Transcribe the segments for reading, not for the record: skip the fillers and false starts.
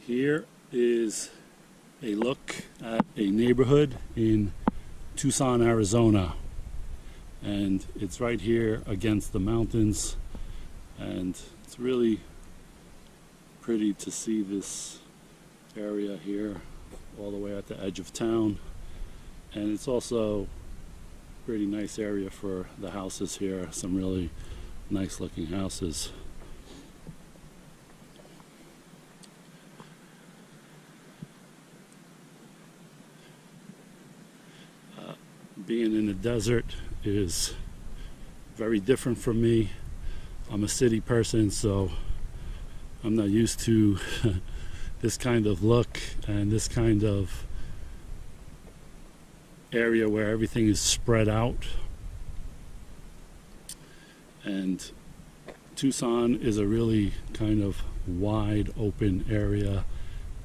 Here is a look at a neighborhood in Tucson, Arizona, and it's right here against the mountains, and it's really pretty to see this area here all the way at the edge of town. And it's also a pretty nice area for the houses here, some really nice looking houses. Being in the desert is very different from me. I'm a city person, so I'm not used to this kind of look and this kind of area where everything is spread out. And Tucson is a really kind of wide open area,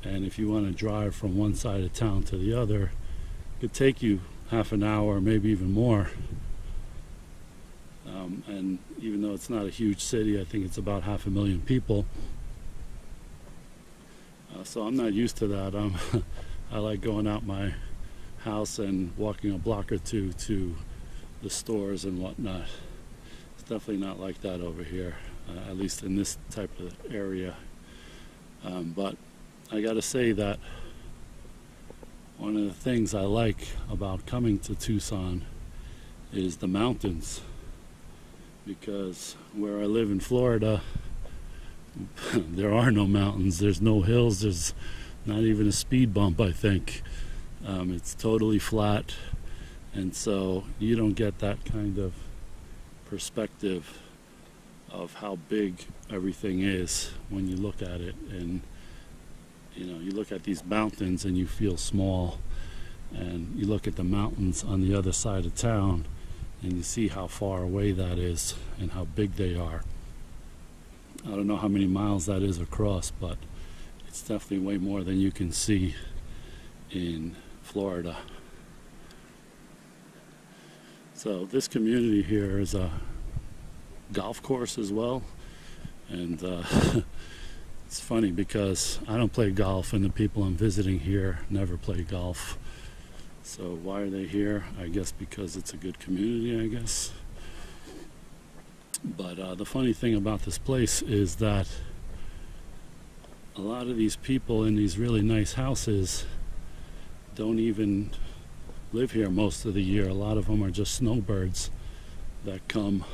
and if you want to drive from one side of town to the other, it could take you half an hour, maybe even more. And even though it's not a huge city, I think it's about 500,000 people. So I'm not used to that. I like going out my house and walking a block or two to the stores and whatnot. It's definitely not like that over here, at least in this type of area. But I gotta say that one of the things I like about coming to Tucson is the mountains, because where I live in Florida, there are no mountains, there's no hills, there's not even a speed bump, I think. It's totally flat, and so you don't get that kind of perspective of how big everything is when you look at it. And you know, you look at these mountains and you feel small, and you look at the mountains on the other side of town and you see how far away that is and how big they are. I don't know how many miles that is across, but it's definitely way more than you can see in Florida. So this community here is a golf course as well, and it's funny because I don't play golf, and the people I'm visiting here never play golf. So why are they here? I guess because it's a good community, I guess. But the funny thing about this place is that a lot of these people in these really nice houses don't even live here most of the year. A lot of them are just snowbirds that come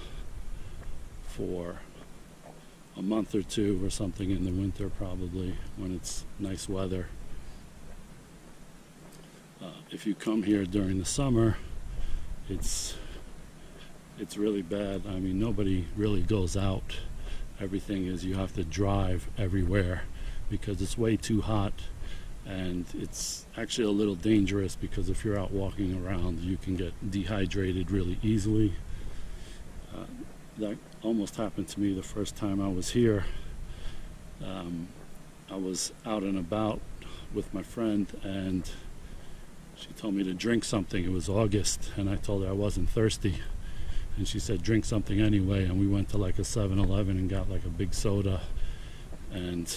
for a month or two or something in the winter, probably when it's nice weather. If you come here during the summer, it's really bad. I mean, nobody really goes out. Everything is, you have to drive everywhere because it's way too hot, and it's actually a little dangerous because if you're out walking around, you can get dehydrated really easily. That almost happened to me the first time I was here. I was out and about with my friend, and she told me to drink something. It was August, and I told her I wasn't thirsty, and she said drink something anyway, and we went to like a 7-Eleven and got like a big soda. And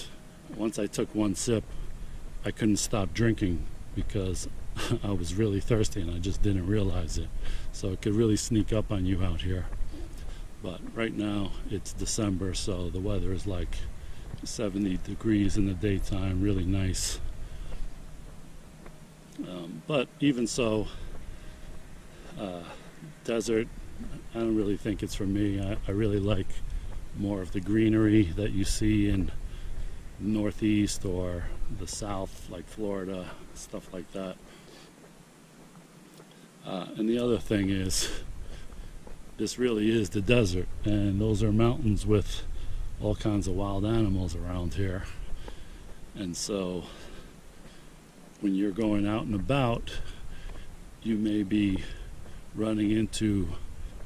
once I took one sip, I couldn't stop drinking because I was really thirsty and I just didn't realize it. So it could really sneak up on you out here. But right now it's December, so the weather is like 70 degrees in the daytime, really nice. But even so, desert, I don't really think it's for me. I really like more of the greenery that you see in the Northeast or the South, like Florida, stuff like that. And the other thing is, this really is the desert, and those are mountains with all kinds of wild animals around here. And so when you're going out and about, you may be running into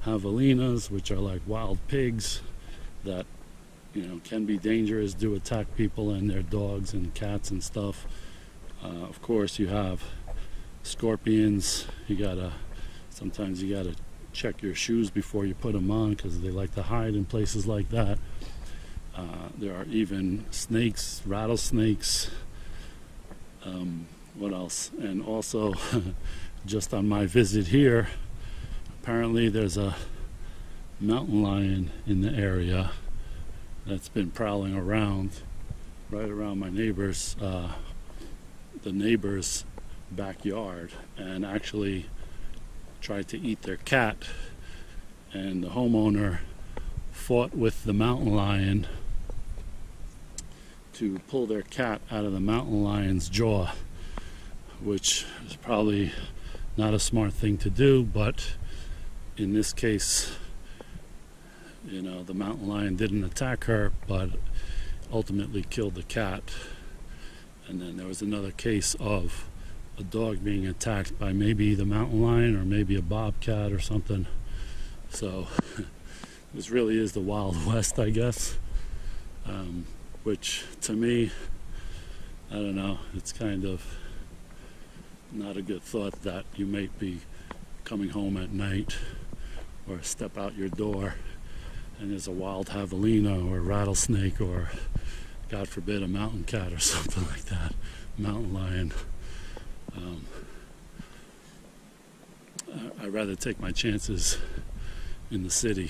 javelinas, which are like wild pigs that, you know, can be dangerous, do attack people and their dogs and cats and stuff. Of course, you have scorpions. Sometimes you gotta check your shoes before you put them on because they like to hide in places like that. There are even snakes, rattlesnakes, What else? And also, just on my visit here, apparently there's a mountain lion in the area that's been prowling around right around my neighbor's the neighbor's backyard, and actually tried to eat their cat, and the homeowner fought with the mountain lion to pull their cat out of the mountain lion's jaw, which is probably not a smart thing to do, but in this case, you know, the mountain lion didn't attack her, but ultimately killed the cat. And then there was another case of a dog being attacked by maybe the mountain lion or maybe a bobcat or something. So this really is the Wild West, I guess, which to me, I don't know, it's kind of not a good thought that you may be coming home at night or step out your door and there's a wild javelina or a rattlesnake or, God forbid, a mountain cat or something like that, mountain lion. I'd rather take my chances in the city.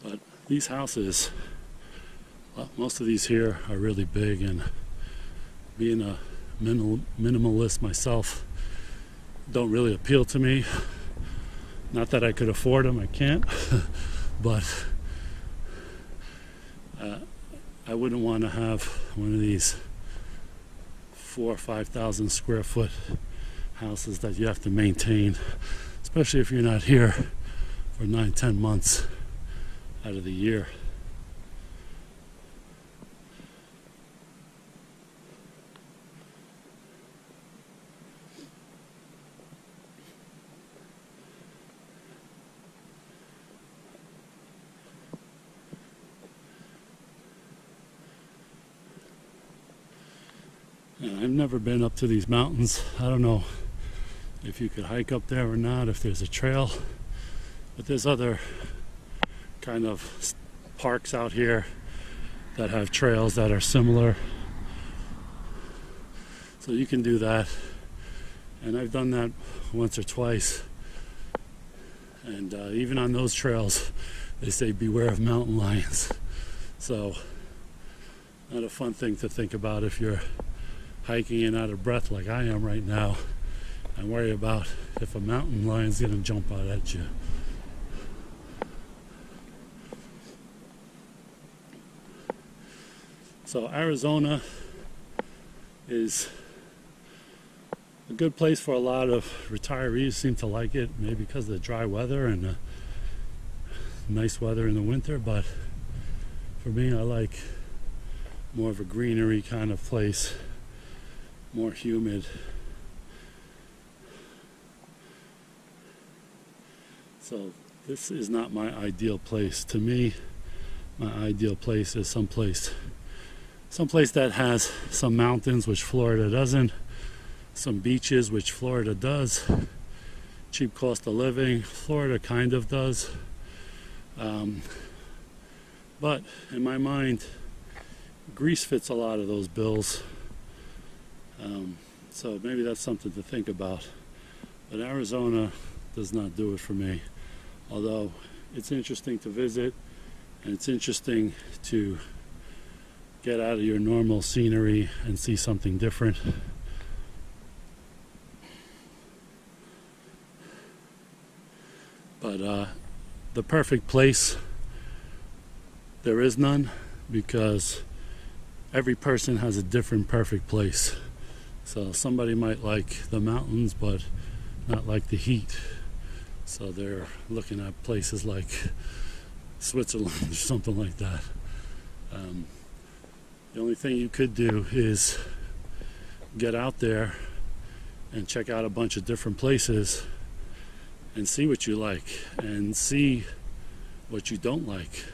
But these houses, well, most of these here are really big, and being a minimalist myself, don't really appeal to me. Not that I could afford them, I can't, but I wouldn't want to have one of these 4,000 or 5,000 square foot houses that you have to maintain, especially if you're not here for 9-10 months out of the year. And I've never been up to these mountains. I don't know if you could hike up there or not, if there's a trail, but there's other kind of parks out here that have trails that are similar, so you can do that. And I've done that once or twice, and even on those trails they say beware of mountain lions, so not a fun thing to think about if you're hiking and out of breath like I am right now and worry about if a mountain lion's gonna jump out at you. So Arizona is a good place for a lot of retirees. Seem to like it, maybe because of the dry weather and the nice weather in the winter, but for me, I like more of a greenery kind of place, more humid. So this is not my ideal place. To me, my ideal place is someplace that has some mountains, which Florida doesn't, some beaches, which Florida does, cheap cost of living, Florida kind of does, but in my mind, Greece fits a lot of those bills. So maybe that's something to think about. But Arizona does not do it for me. Although it's interesting to visit, and it's interesting to get out of your normal scenery and see something different. But the perfect place, there is none, because every person has a different perfect place. So somebody might like the mountains but not like the heat, so they're looking at places like Switzerland or something like that. The only thing you could do is get out there and check out a bunch of different places and see what you like and see what you don't like.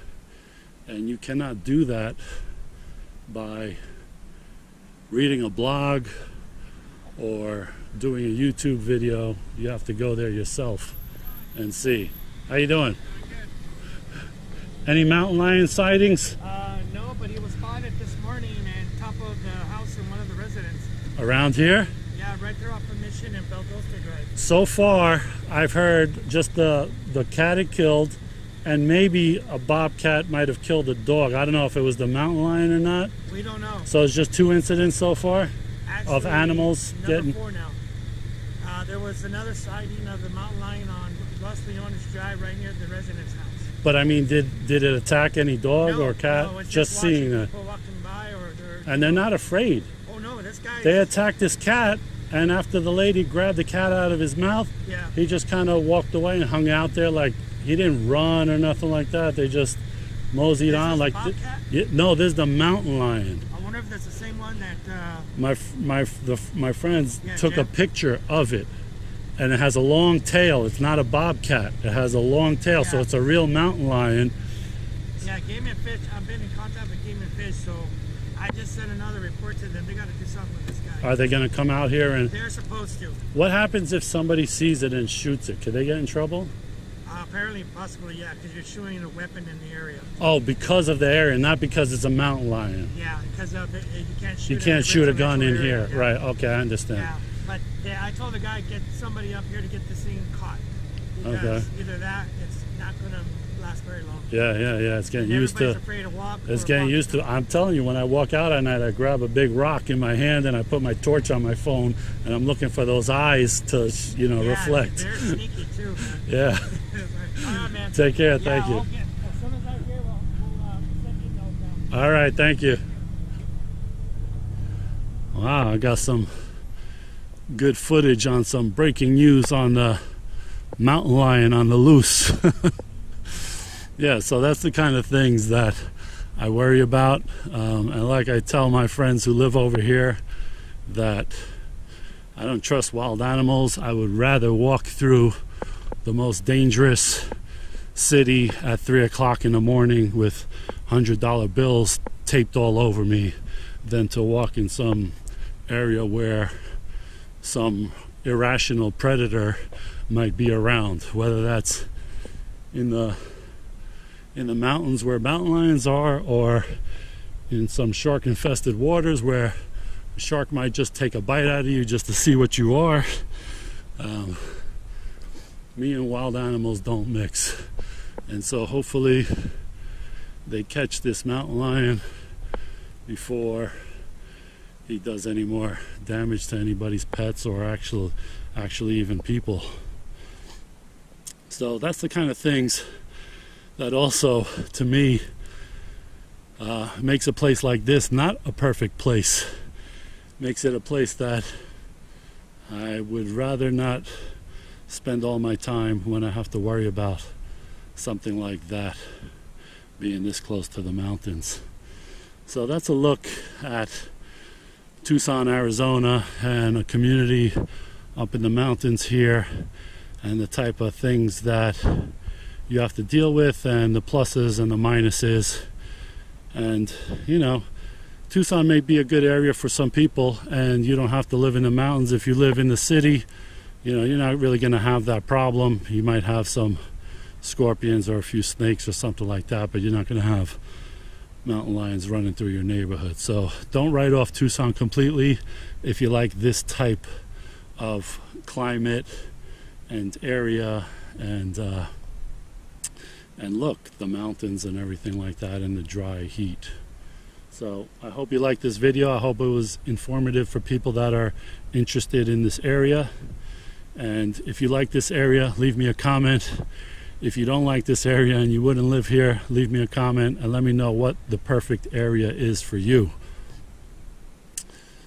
And you cannot do that by reading a blog or doing a YouTube video. You have to go there yourself and see. How you doing? Any mountain lion sightings? No, but he was spotted this morning on top of the house in one of the residents. Around here? Yeah, right there off of Mission and Valdosta Drive. So far, I've heard just the cat it killed, and maybe a bobcat might have killed a dog. I don't know if it was the mountain lion or not. We don't know. So it's just 2 incidents so far? Actually, of animals getting... 4 now. There was another sighting of the mountain lion on Los Leones Drive right near the resident's house. But I mean, did it attack any dog or cat? No, just seeing it. People walking by, and they're not afraid. Oh no, this guy. They attacked this cat, and after the lady grabbed the cat out of his mouth, yeah, he just kind of walked away and hung out there. Like, he didn't run or nothing like that. They just moseyed on. Like, no, this is the mountain lion. I wonder if that's the same one that. My friends took Jeff. a picture of it. And it has a long tail. It's not a bobcat. It has a long tail, so it's a real mountain lion. Yeah, Game and Fish. I've been in contact with Game and Fish, so I just sent another report to them. They got to do something with this guy. Are they going to come out here and... They're supposed to. What happens if somebody sees it and shoots it? Could they get in trouble? Apparently, possibly, yeah, because you're shooting a weapon in the area. Oh, because of the area, not because it's a mountain lion. Yeah, because of it, you can't shoot a gun in here. Yeah. Right, okay, I understand. Yeah. But yeah, I told the guy, get somebody up here to get this thing caught. Because either that, it's not going to last very long. Yeah. It's getting used to. Afraid to walk. It's getting used to. I'm telling you, when I walk out at night, I grab a big rock in my hand and I put my torch on my phone, and I'm looking for those eyes to, reflect. They're sneaky too, man. Yeah. All right, man. Take care. Thank you. As soon as I hear, we'll send you those down. All right. Thank you. Wow, I got some good footage on some breaking news on the mountain lion on the loose. Yeah, so that's the kind of things that I worry about, and like I tell my friends who live over here, that I don't trust wild animals. I would rather walk through the most dangerous city at 3 o'clock in the morning with $100 bills taped all over me than to walk in some area where some irrational predator might be around, whether that's in the mountains where mountain lions are, or in some shark infested waters where a shark might just take a bite out of you just to see what you are. Me and wild animals don't mix, and so hopefully they catch this mountain lion before he does any more damage to anybody's pets or actually even people. So that's the kind of things that also, to me, makes a place like this not a perfect place. Makes it a place that I would rather not spend all my time when I have to worry about something like that being this close to the mountains. So that's a look at Tucson, Arizona, and a community up in the mountains here, and the type of things that you have to deal with, and the pluses and the minuses. And Tucson may be a good area for some people, and you don't have to live in the mountains. If you live in the city, you're not really going to have that problem. You might have some scorpions or a few snakes or something like that, but you're not going to have mountain lions running through your neighborhood. So don't write off Tucson completely if you like this type of climate and area, and look, the mountains and everything like that, and the dry heat. So I hope you liked this video. I hope it was informative for people that are interested in this area. And if you like this area, leave me a comment. If you don't like this area and you wouldn't live here, leave me a comment and let me know what the perfect area is for you.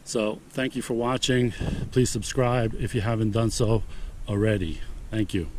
So thank you for watching. Please subscribe if you haven't done so already. Thank you.